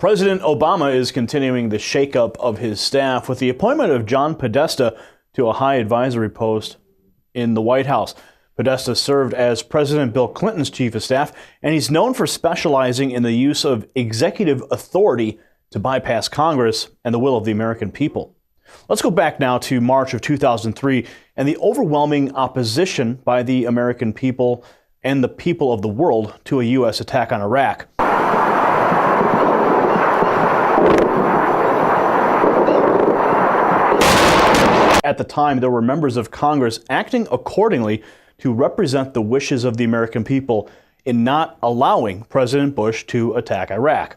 President Obama is continuing the shakeup of his staff with the appointment of John Podesta to a high advisory post in the White House. Podesta served as President Bill Clinton's chief of staff, and he's known for specializing in the use of executive authority to bypass Congress and the will of the American people. Let's go back now to March of 2003 and the overwhelming opposition by the American people and the people of the world to a U.S. attack on Iraq. At the time, there were members of Congress acting accordingly to represent the wishes of the American people in not allowing President Bush to attack Iraq.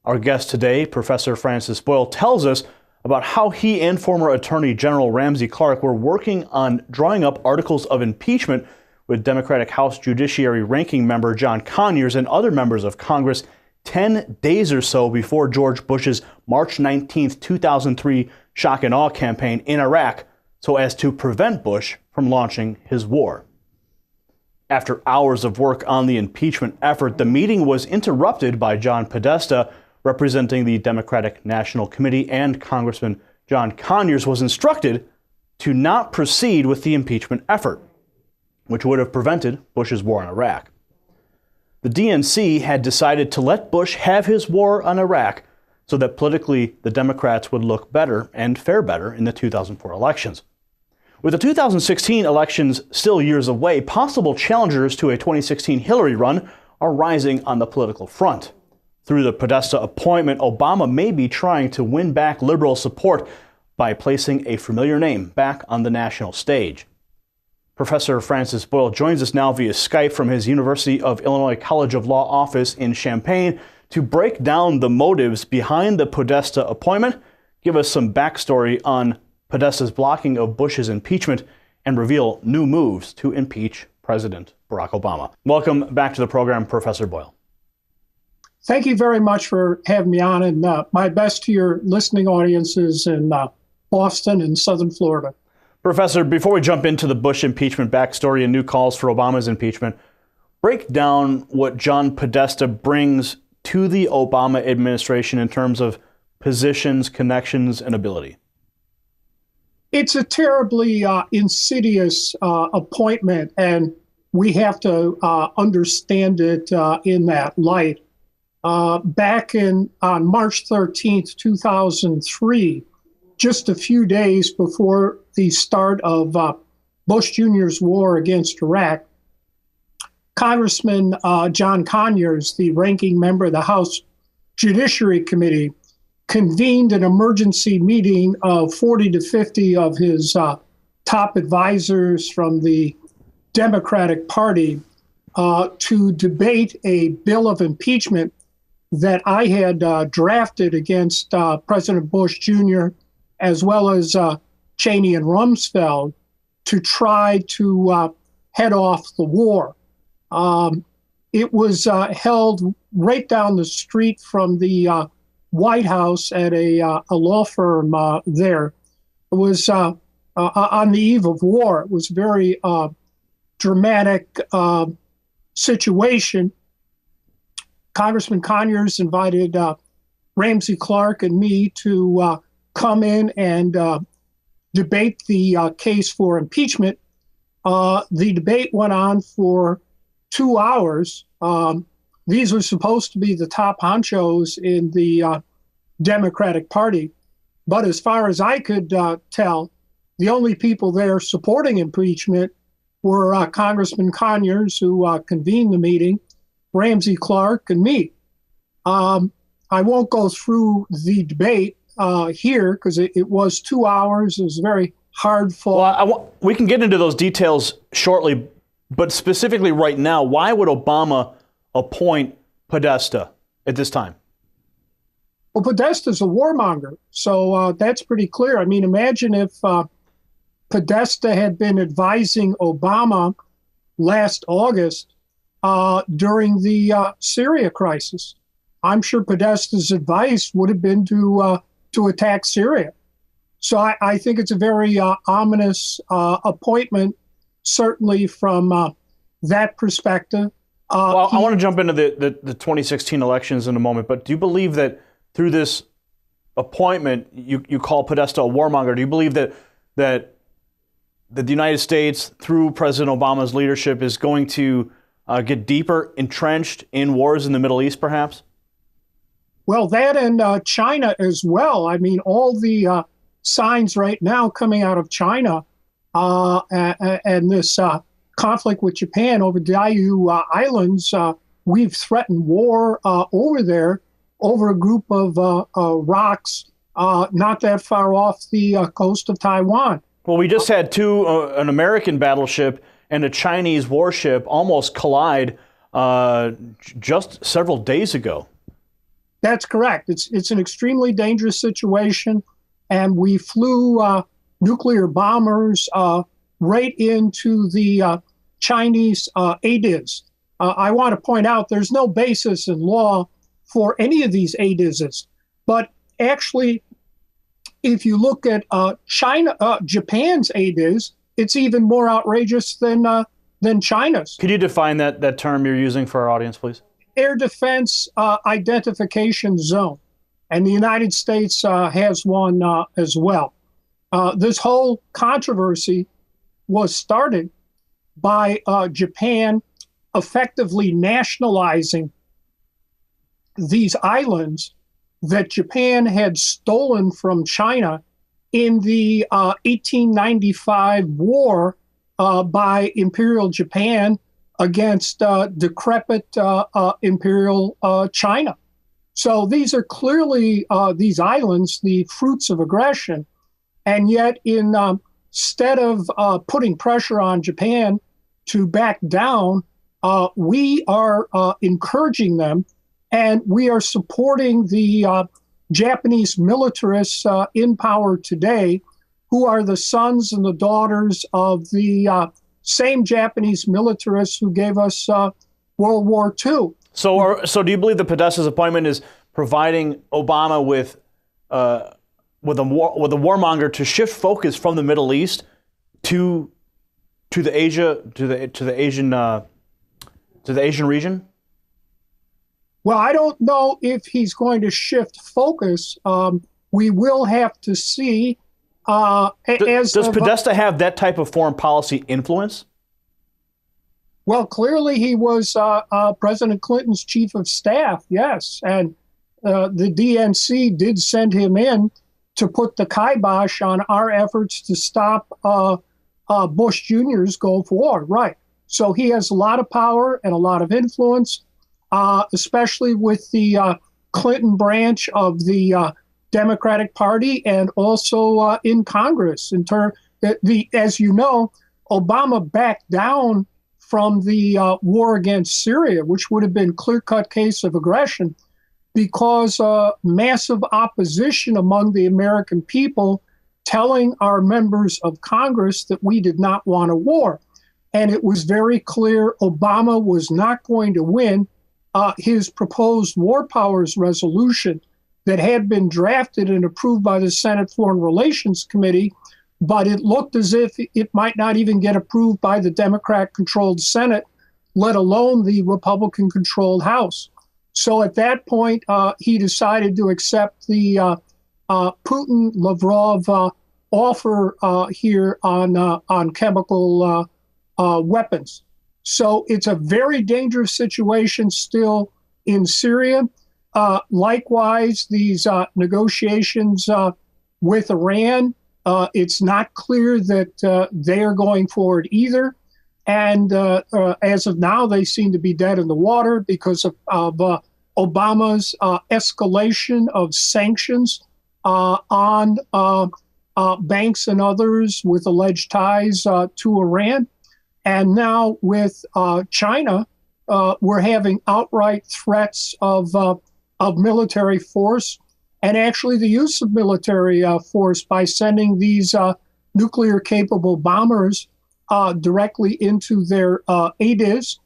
Our guest today, Professor Francis Boyle, tells us about how he and former Attorney General Ramsey Clark were working on drawing up articles of impeachment with Democratic House Judiciary Ranking Member John Conyers and other members of Congress 10 days or so before George Bush's March 19, 2003 shock and awe campaign in Iraq, so as to prevent Bush from launching his war. After hours of work on the impeachment effort, the meeting was interrupted by John Podesta, representing the Democratic National Committee, and Congressman John Conyers was instructed to not proceed with the impeachment effort, which would have prevented Bush's war in Iraq. The DNC had decided to let Bush have his war on Iraq so that politically the Democrats would look better and fare better in the 2004 elections. With the 2016 elections still years away, possible challengers to a 2016 Hillary run are rising on the political front. Through the Podesta appointment, Obama may be trying to win back liberal support by placing a familiar name back on the national stage. Professor Francis Boyle joins us now via Skype from his University of Illinois College of Law office in Champaign to break down the motives behind the Podesta appointment, give us some backstory on Podesta's blocking of Bush's impeachment, and reveal new moves to impeach President Barack Obama. Welcome back to the program, Professor Boyle. Thank you very much for having me on, and my best to your listening audiences in Boston and Southern Florida. Professor, before we jump into the Bush impeachment backstory and new calls for Obama's impeachment, break down what John Podesta brings to the Obama administration in terms of positions, connections, and ability. It's a terribly insidious appointment, and we have to understand it in that light. Back on March 13th, 2003, just a few days before the start of Bush Jr.'s war against Iraq, Congressman John Conyers, the ranking member of the House Judiciary Committee, convened an emergency meeting of 40 to 50 of his top advisors from the Democratic Party to debate a bill of impeachment that I had drafted against President Bush Jr., as well as Cheney and Rumsfeld, to try to head off the war. It was held right down the street from the White House at a law firm there. It was on the eve of war. It was a very dramatic situation. Congressman Conyers invited Ramsey Clark and me to come in and debate the case for impeachment. The debate went on for 2 hours. These were supposed to be the top honchos in the Democratic Party. But as far as I could tell, the only people there supporting impeachment were Congressman Conyers, who convened the meeting, Ramsey Clark, and me. I won't go through the debate here because it was 2 hours. It was very hard fought. Well, we can get into those details shortly, but specifically right now, why would Obama appoint Podesta at this time? Well, Podesta's a warmonger, so that's pretty clear. I mean, imagine if Podesta had been advising Obama last August during the Syria crisis. I'm sure Podesta's advice would have been to attack Syria. So I think it's a very ominous appointment, certainly from that perspective. Well, I want to jump into the 2016 elections in a moment, but do you believe that through this appointment, you call Podesta a warmonger. Do you believe that the United States, through President Obama's leadership, is going to get deeper entrenched in wars in the Middle East, perhaps? Well, that and China as well. I mean, all the signs right now coming out of China and this conflict with Japan over Diaoyu Islands, we've threatened war over there over a group of rocks not that far off the coast of Taiwan. Well, we just had an American battleship and a Chinese warship almost collide just several days ago. That's correct. It's an extremely dangerous situation, and we flew nuclear bombers right into the Chinese ADIZ. I want to point out there's no basis in law for any of these ADIZs, but actually, if you look at Japan's ADIZ, it's even more outrageous than China's. Could you define that term you're using for our audience, please? Air Defense Identification Zone, and the United States has one as well. This whole controversy was started by Japan effectively nationalizing these islands that Japan had stolen from China in the 1895 war by Imperial Japan against decrepit Imperial China. So these are clearly, these islands, the fruits of aggression. And yet, instead of putting pressure on Japan to back down, we are encouraging them, and we are supporting the Japanese militarists in power today, who are the sons and the daughters of the same Japanese militarists who gave us World War II. So do you believe that Podesta's appointment is providing Obama with a warmonger to shift focus from the Middle East to the Asian region? Well, I don't know if he's going to shift focus. We will have to see. Does Podesta have that type of foreign policy influence? Well, clearly he was President Clinton's chief of staff, yes. And the DNC did send him in to put the kibosh on our efforts to stop Bush Jr.'s Gulf War, right. So he has a lot of power and a lot of influence, especially with the Clinton branch of the Democratic Party and also in Congress. As you know, Obama backed down from the war against Syria, which would have been a clear-cut case of aggression, because massive opposition among the American people telling our members of Congress that we did not want a war. And it was very clear Obama was not going to win his proposed war powers resolution that had been drafted and approved by the Senate Foreign Relations Committee, but it looked as if it might not even get approved by the Democrat-controlled Senate, let alone the Republican-controlled House. So at that point, he decided to accept the Putin-Lavrov offer here on chemical weapons. So it's a very dangerous situation still in Syria. Likewise, these negotiations with Iran, it's not clear that they are going forward either. And as of now, they seem to be dead in the water because of Obama's escalation of sanctions on banks and others with alleged ties to Iran. And now with China, we're having outright threats of military force, and actually the use of military force by sending these nuclear-capable bombers directly into their ADIZ.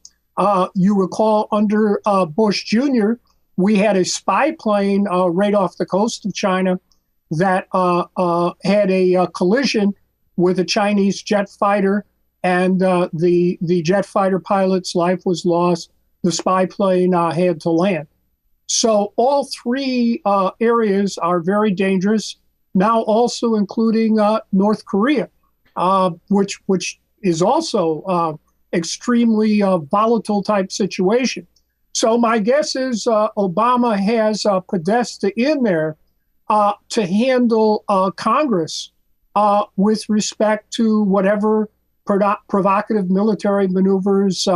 You recall under Bush Jr., we had a spy plane right off the coast of China that had a collision with a Chinese jet fighter, and the jet fighter pilot's life was lost. The spy plane had to land. So all three areas are very dangerous. Now, also including North Korea, which is also extremely volatile type situation. So my guess is Obama has Podesta in there to handle Congress with respect to whatever provocative military maneuvers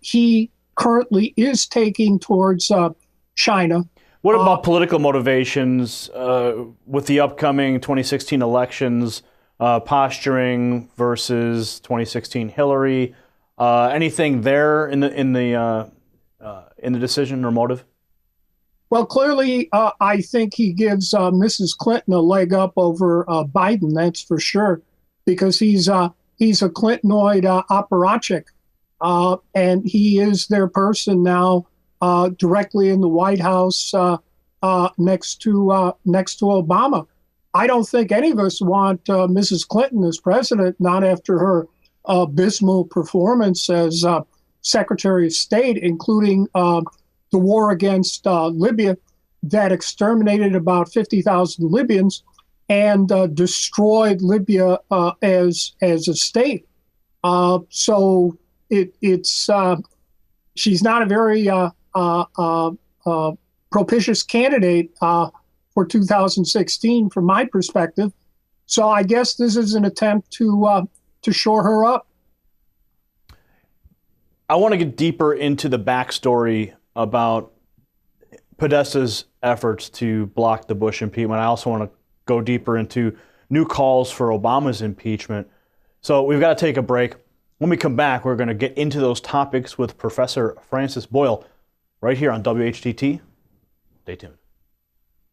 he currently is taking towards China. What about political motivations with the upcoming 2016 elections, posturing versus 2016 Hillary? Anything there in the decision or motive? Well, clearly, I think he gives Mrs. Clinton a leg up over Biden. That's for sure, because he's a Clintonoid apparatchik, and he is their person now, directly in the White House, next to Obama. I don't think any of us want Mrs. Clinton as president, not after her abysmal performance as Secretary of State, including the war against Libya that exterminated about 50,000 Libyans and destroyed Libya as a state. So it's she's not a very propitious candidate for 2016 from my perspective. So I guess this is an attempt to shore her up. I want to get deeper into the backstory about Podesta's efforts to block the Bush impeachment. I also want to go deeper into new calls for Obama's impeachment. So we've got to take a break. When we come back, we're going to get into those topics with Professor Francis Boyle right here on WHDT. Stay tuned.